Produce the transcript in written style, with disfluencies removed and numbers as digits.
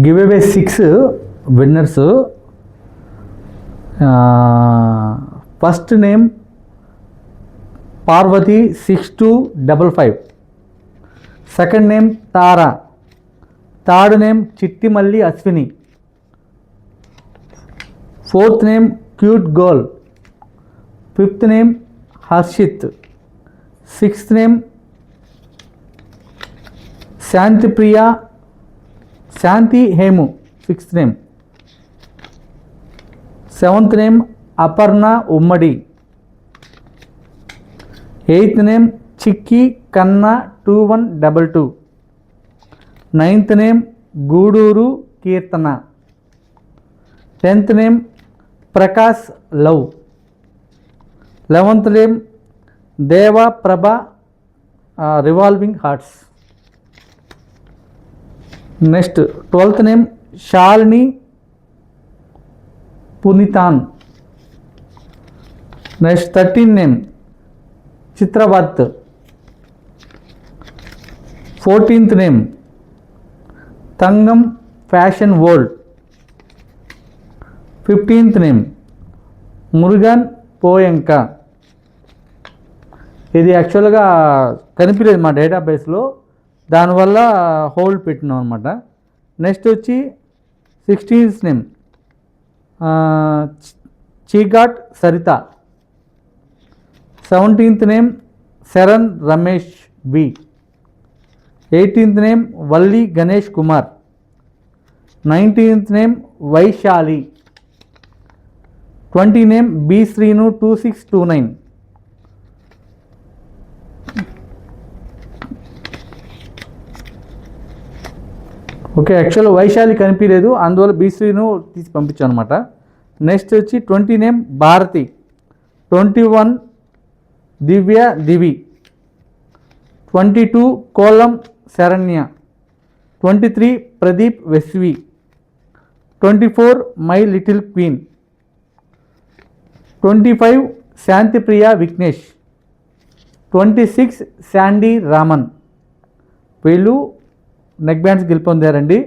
Give away 6 winners. First name Parvati 6255. Second name Tara. Third name Chittimalli Aswini. Fourth name Cute Girl. Fifth name Harshit. Sixth name Shanti Priya Shanti Hemu. Sixth name. Seventh name Aparna Ummadi. Eighth name Chikki Kanna 2122. Ninth name Guduru Kirtana. 10th name Prakash Love. 11th name Deva Prabha Revolving Hearts. Next 12th name Shalini Punitan. Next 13th name Chitravat. 14th name Tangam Fashion World. 15th name Murugan Poyanka. ఇది యాక్చువల్గా కనిపించలేదు మా డేటాబేస్లో, దానివల్ల hold పెట్టినాం అనమాట. Next వచ్చి 16th name చీఘాట్ Saritha. 17th name Sharan Ramesh B. 18th name Valli Ganesh Kumar. 19th name Vaishali. 20 name B Srinu 2629. Okay, actual Vaishali కనిపించలేదు, అందువల్ల బీసీను తీసి పంపించాను అనమాట. నెక్స్ట్ వచ్చి 20 నేమ్ భారతి. 21 దివ్య దివి. 22 కోలం శరణ్య. 23 ప్రదీప్ వెస్వి. 24 my little queen. 25 Shantipriya Vignesh. 26 Sandy Raman. వీళ్ళు నెక్ బ్యాండ్స్ గెలుపొందారండి.